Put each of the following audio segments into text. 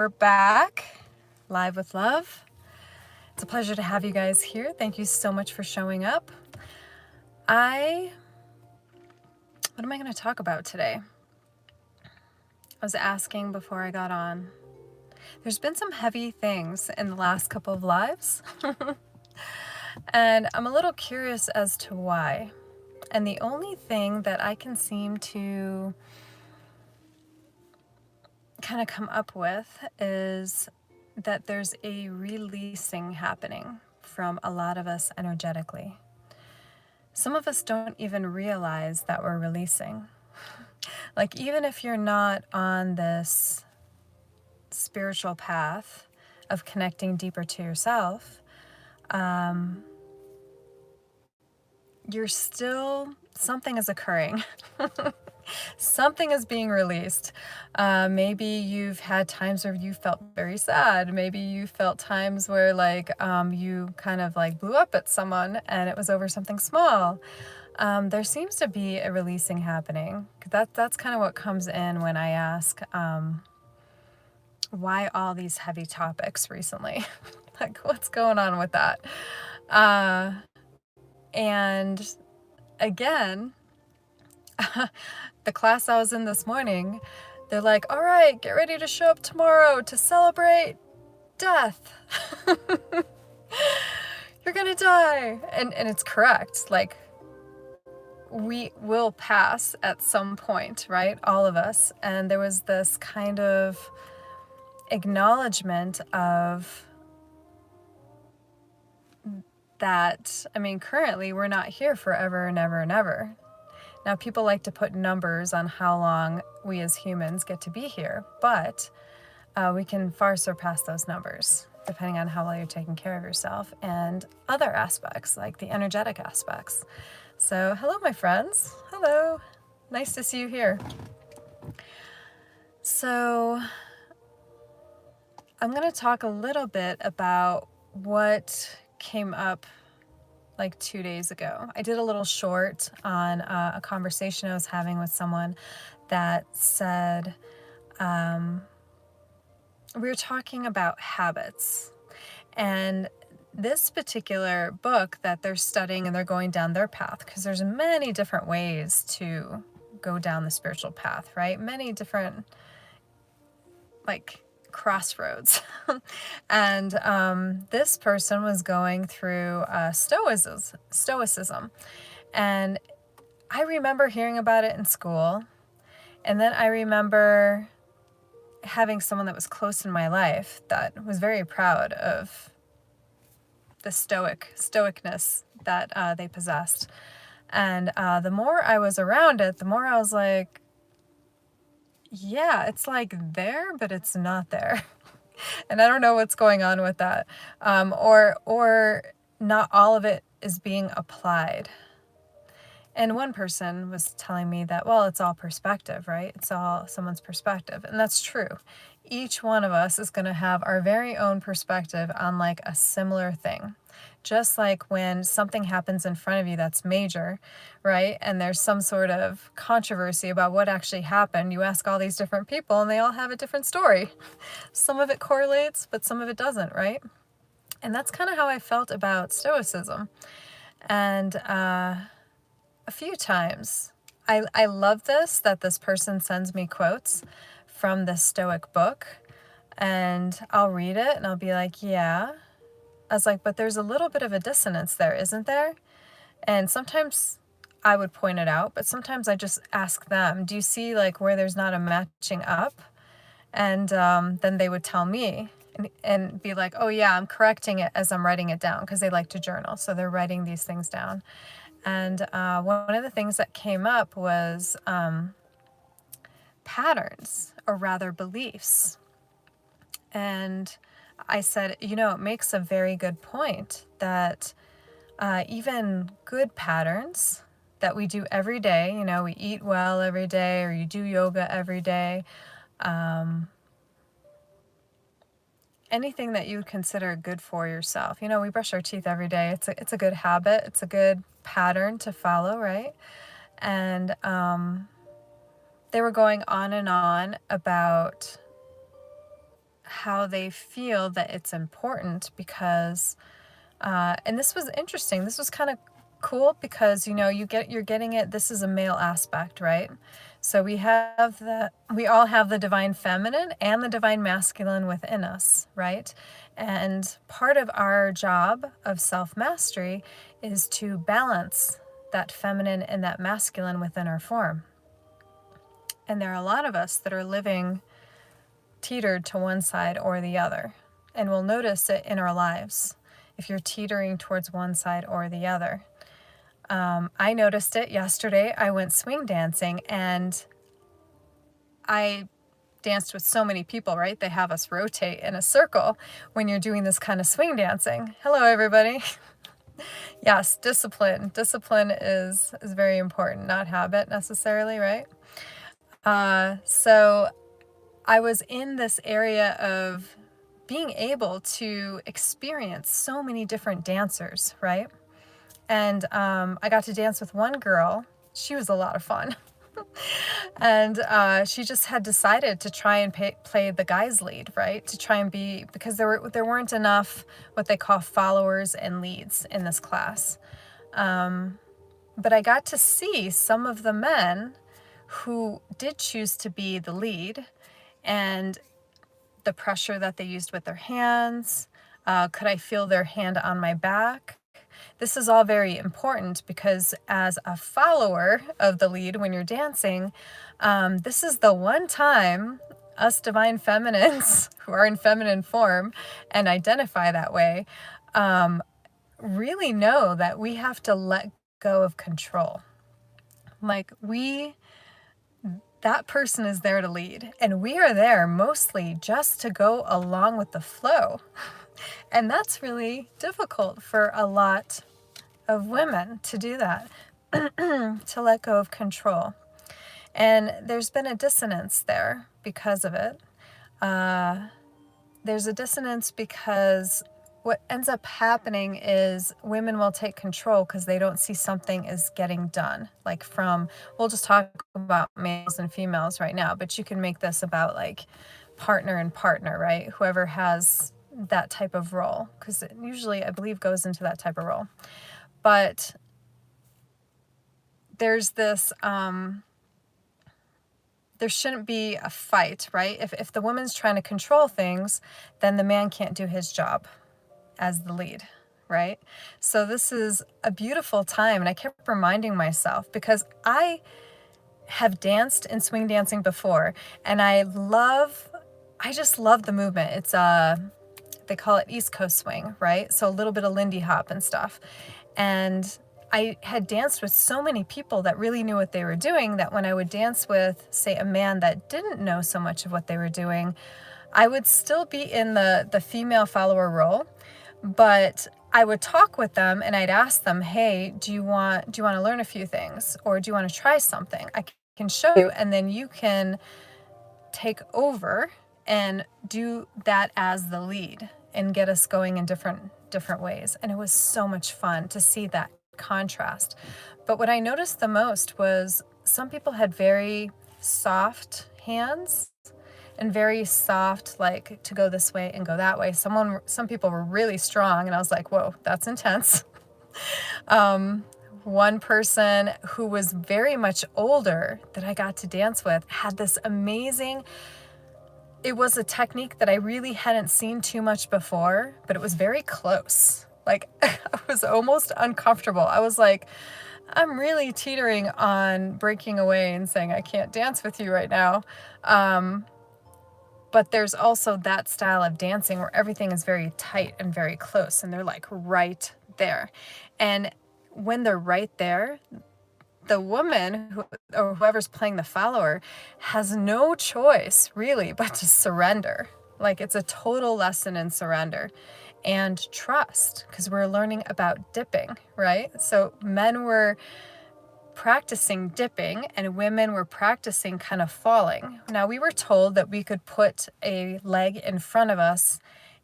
back live with love. It's a pleasure to have you guys here. Thank you so much for showing up. What am I going to talk about today? I was asking before I got on. There's been some heavy things in the last couple of lives, and I'm a little curious as to why. And the only thing that I can seem to kind of come up with is that there's a releasing happening from a lot of us energetically. Some of us don't even realize that we're releasing. Like, even if you're not on this spiritual path of connecting deeper to yourself, you're still, something is occurring. Something is being released. Maybe you've had times where you felt very sad. Maybe you felt times where you kind of like blew up at someone and it was over something small. There seems to be a releasing happening. That's kind of what comes in when I ask, why all these heavy topics recently? Like, what's going on with that? And again, the class I was in this morning, they're like, all right, get ready to show up tomorrow to celebrate death. You're gonna die. And it's correct. Like, we will pass at some point, right? All of us. And there was this kind of acknowledgement of that. I mean, currently we're not here forever and ever and ever. Now, people like to put numbers on how long we as humans get to be here, but we can far surpass those numbers, depending on how well you're taking care of yourself and other aspects, like the energetic aspects. So, hello, my friends. Hello. Nice to see you here. So, I'm going to talk a little bit about what came up like 2 days ago. I did a little short on a conversation I was having with someone that said, we were talking about habits. And this particular book that they're studying and they're going down their path, because there's many different ways to go down the spiritual path, right? Many different, like, crossroads. And this person was going through Stoicism. And I remember hearing about it in school. And then I remember having someone that was close in my life that was very proud of the stoicness that they possessed. And the more I was around it, the more I was like, yeah, it's like there, but it's not there. And I don't know what's going on with that. Or not all of it is being applied. And one person was telling me that, well, it's all perspective, right? It's all someone's perspective. And that's true. Each one of us is going to have our very own perspective on like a similar thing. Just like when something happens in front of you that's major, right? And there's some sort of controversy about what actually happened. You ask all these different people and they all have a different story. Some of it correlates, but some of it doesn't, right? And that's kind of how I felt about Stoicism. And a few times, I love that this person sends me quotes from the Stoic book. And I'll read it and I'll be like, yeah. I was like, but there's a little bit of a dissonance there, isn't there? And sometimes I would point it out, but sometimes I just ask them, do you see like where there's not a matching up? And then they would tell me and be like, oh yeah, I'm correcting it as I'm writing it down, because they like to journal. So they're writing these things down. And one of the things that came up was patterns, or rather beliefs. And I said, it makes a very good point that even good patterns that we do every day, we eat well every day, or you do yoga every day, anything that you would consider good for yourself. We brush our teeth every day. It's a good habit. It's a good pattern to follow, right? And they were going on and on about how they feel that it's important because, and this was interesting. This was kind of cool because, you're getting it. This is a male aspect, right? So we all have the divine feminine and the divine masculine within us, right? And part of our job of self-mastery is to balance that feminine and that masculine within our form. And there are a lot of us that are living teetered to one side or the other. And we'll notice it in our lives if you're teetering towards one side or the other. I noticed it yesterday. I went swing dancing and I danced with so many people, right? They have us rotate in a circle when you're doing this kind of swing dancing. Hello, everybody. Yes, discipline. Discipline is very important, not habit necessarily, right? So I was in this area of being able to experience so many different dancers, right? And I got to dance with one girl. She was a lot of fun. And she just had decided to try and play the guy's lead, right? To try and because there weren't enough what they call followers and leads in this class. But I got to see some of the men who did choose to be the lead and the pressure that they used with their hands. Could I feel their hand on my back? This is all very important because as a follower of the lead when you're dancing, this is the one time us divine feminines who are in feminine form and identify that way really know that we have to let go of control. Like that person is there to lead, and we are there mostly just to go along with the flow. And that's really difficult for a lot of women to do that, to let go of control. And there's been a dissonance there because of it. There's a dissonance because what ends up happening is women will take control because they don't see something as getting done. Like we'll just talk about males and females right now, but you can make this about like partner and partner, right? Whoever has that type of role, because it usually, I believe, goes into that type of role. But there's this, there shouldn't be a fight, right? If the woman's trying to control things, then the man can't do his job as the lead, right? So this is a beautiful time. And I kept reminding myself because I have danced in swing dancing before, and I just love the movement. It's they call it East Coast swing, right? So a little bit of Lindy Hop and stuff. And I had danced with so many people that really knew what they were doing that when I would dance with, say, a man that didn't know so much of what they were doing, I would still be in the female follower role, but I would talk with them and I'd ask them, hey, do you want to learn a few things, or do you want to try something? I can show you, and then you can take over and do that as the lead and get us going in different ways. And it was so much fun to see that contrast. But what I noticed the most was some people had very soft hands and very soft, like to go this way and go that way. Some people were really strong, and I was like, whoa, that's intense. One person who was very much older that I got to dance with had this amazing, it was a technique that I really hadn't seen too much before, but it was very close. Like I was almost uncomfortable. I was like, I'm really teetering on breaking away and saying, I can't dance with you right now. But there's also that style of dancing where everything is very tight and very close, and they're like right there. And when they're right there, the woman or whoever's playing the follower has no choice really but to surrender. Like it's a total lesson in surrender and trust, because we're learning about dipping, right? So men were practicing dipping and women were practicing kind of falling. Now we were told that we could put a leg in front of us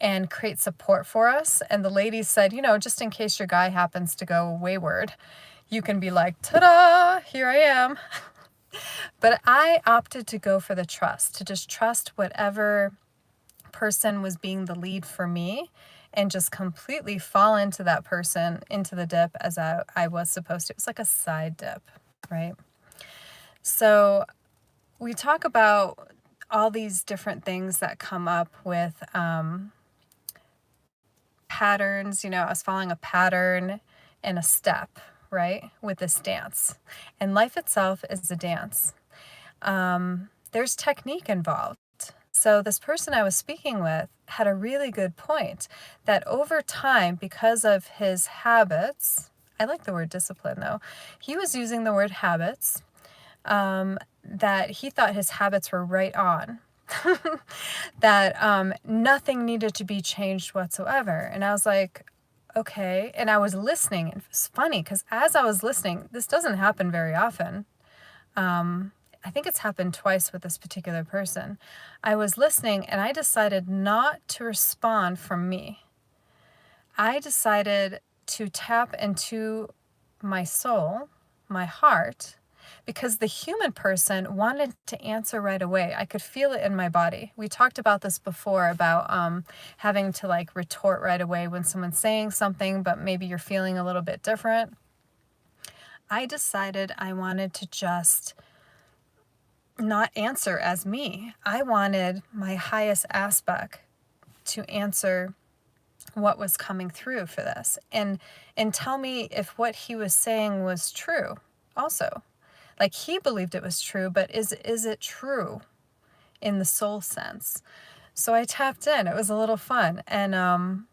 and create support for us. And the ladies said, just in case your guy happens to go wayward, you can be like, ta-da, here I am. But I opted to go for the trust, to just trust whatever person was being the lead for me and just completely fall into that person, into the dip as I was supposed to. It was like a side dip, right? So we talk about all these different things that come up with patterns. I was following a pattern and a step, right, with this dance. And life itself is a dance. There's technique involved. So this person I was speaking with had a really good point that over time, because of his habits, I like the word discipline though, he was using the word habits, that he thought his habits were right on. That nothing needed to be changed whatsoever. And I was like, okay. And I was listening. And it was funny because as I was listening, this doesn't happen very often. I think it's happened twice with this particular person. I was listening and I decided not to respond from me. I decided to tap into my soul, my heart, because the human person wanted to answer right away. I could feel it in my body. We talked about this before about having to like retort right away when someone's saying something, but maybe you're feeling a little bit different. I decided I wanted to just not answer as me. I wanted my highest aspect to answer what was coming through for this and tell me if what he was saying was true also. Like he believed it was true, but is it true in the soul sense? So I tapped in. It was a little fun. And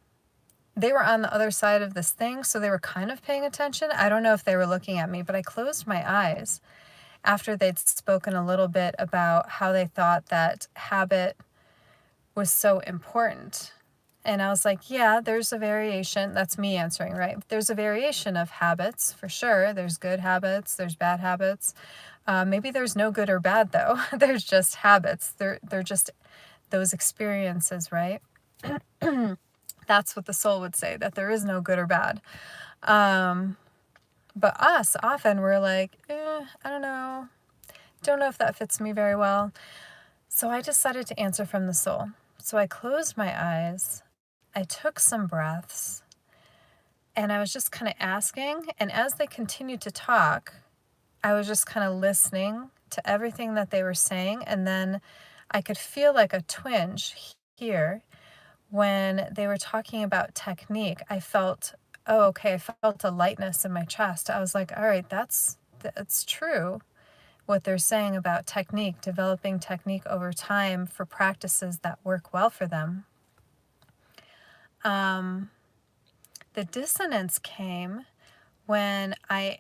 they were on the other side of this thing, so they were kind of paying attention. I don't know if they were looking at me, but I closed my eyes after they'd spoken a little bit about how they thought that habit was so important. And I was like, yeah, there's a variation. That's me answering, right? There's a variation of habits for sure. There's good habits, there's bad habits. Maybe there's no good or bad though. There's just habits. They're just those experiences, right? That's what the soul would say, that there is no good or bad. But us, often we're like, I don't know if that fits me very well. So I decided to answer from the soul. So I closed my eyes, I took some breaths, and I was just kind of asking. And as they continued to talk, I was just kind of listening to everything that they were saying. And then I could feel like a twinge here when they were talking about technique. I felt, oh, okay, I felt a lightness in my chest. I was like, all right, that's true. What they're saying about technique, developing technique over time for practices that work well for them. The dissonance came when I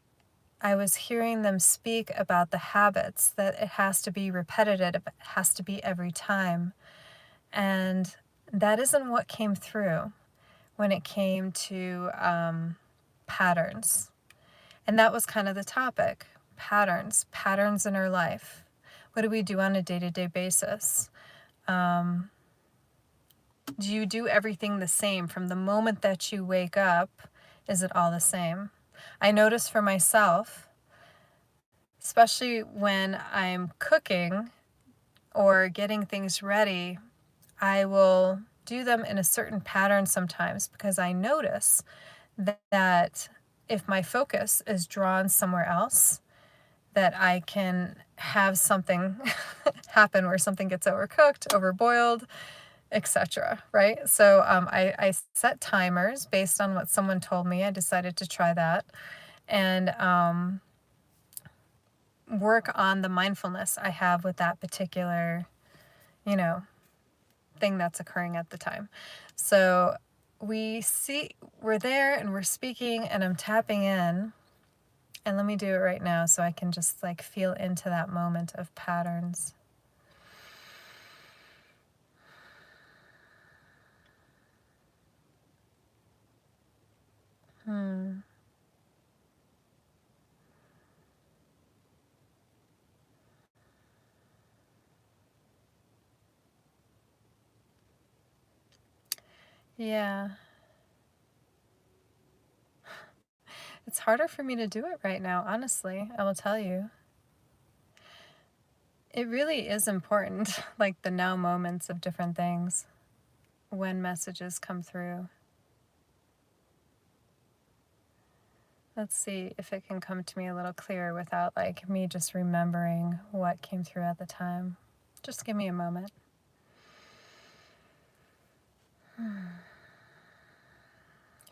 was hearing them speak about the habits, that it has to be repetitive, it has to be every time. And that isn't what came through when it came to patterns. And that was kind of the topic. Patterns in our life. What do we do on a day-to-day basis? Do you do everything the same from the moment that you wake up? Is it all the same? I notice for myself, especially when I'm cooking or getting things ready, I will do them in a certain pattern sometimes because I notice that if my focus is drawn somewhere else, that I can have something happen where something gets overcooked, overboiled, etc. Right? So I set timers based on what someone told me. I decided to try that and work on the mindfulness I have with that particular, thing that's occurring at the time. So we're there and we're speaking and I'm tapping in. And let me do it right now so I can just like feel into that moment of patterns. Yeah. It's harder for me to do it right now, honestly, I will tell you. It really is important, like the now moments of different things. when messages come through. Let's see if it can come to me a little clearer without like me just remembering what came through at the time. Just give me a moment.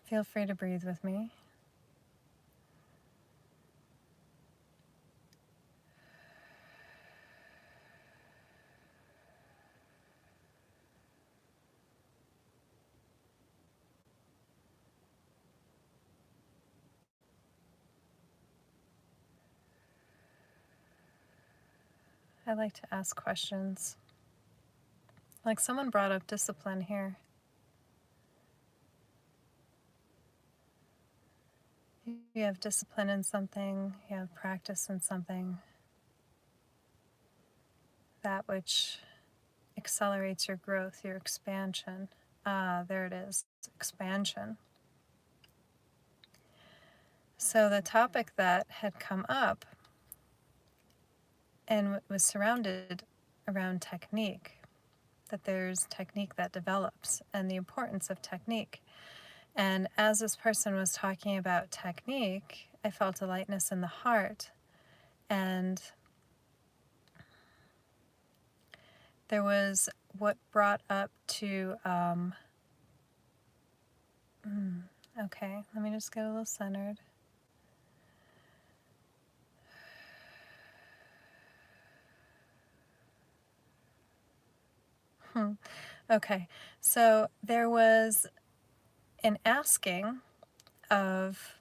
Feel free to breathe with me. I like to ask questions. Like someone brought up discipline here. You have discipline in something, you have practice in something, that which accelerates your growth, your expansion. Ah, there it is, expansion. So the topic that had come up and was surrounded around technique, that there's technique that develops and the importance of technique. And as this person was talking about technique, I felt a lightness in the heart. And there was what brought up to, okay, let me just get a little centered. Okay, so there was an asking of,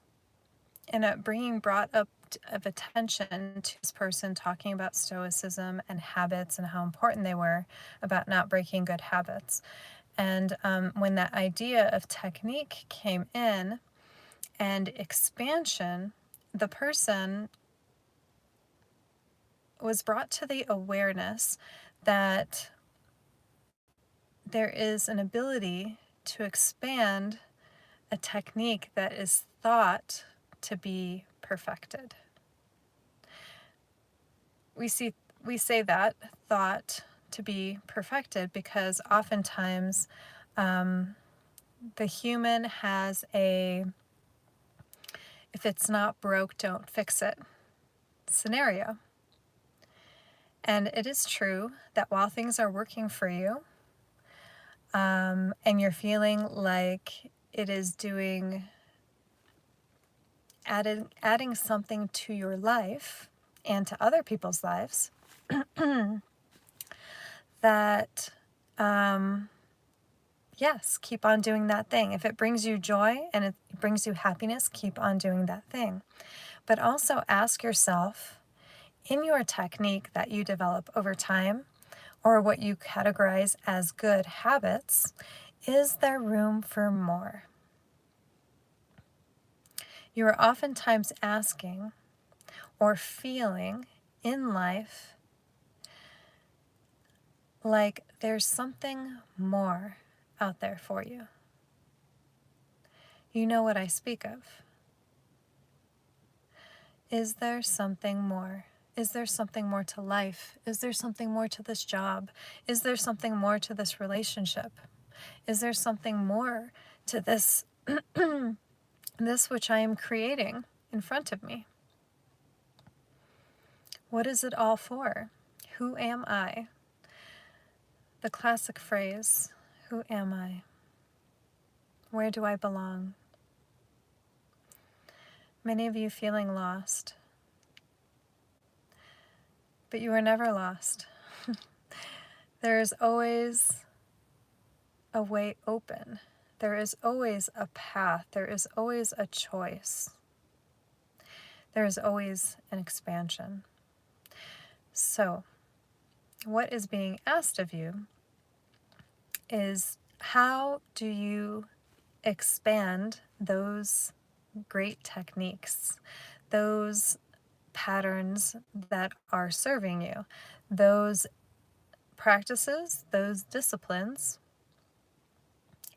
and a bringing brought up of attention to this person talking about Stoicism and habits and how important they were about not breaking good habits. And when that idea of technique came in and expansion, the person was brought to the awareness that there is an ability to expand a technique that is thought to be perfected. We say that thought to be perfected because oftentimes the human has a if it's not broke, don't fix it scenario. And it is true that while things are working for you, and you're feeling like it is adding something to your life and to other people's lives, that yes, keep on doing that thing. If it brings you joy and it brings you happiness, keep on doing that thing. But also ask yourself, in your technique that you develop over time, or what you categorize as good habits, is there room for more? You are oftentimes asking or feeling in life like there's something more out there for you. You know what I speak of. Is there something more? Is there something more to life? Is there something more to this job? Is there something more to this relationship? Is there something more to this this which I am creating in front of me? What is it all for? Who am I? The classic phrase, who am I? Where do I belong? Many of you feeling lost, but you are never lost. There is always a way open. There is always a path. There is always a choice. There is always an expansion. So, what is being asked of you is, how do you expand those great techniques, those patterns that are serving you, those practices, those disciplines,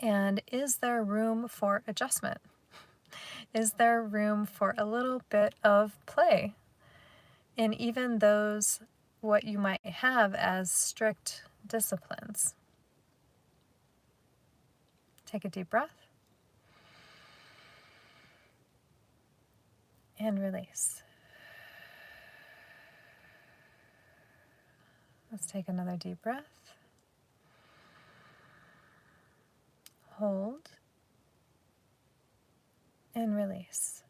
and is there room for adjustment? Is there room for a little bit of play in even those what you might have as strict disciplines? Take a deep breath. And release. Let's take another deep breath. Hold. And release.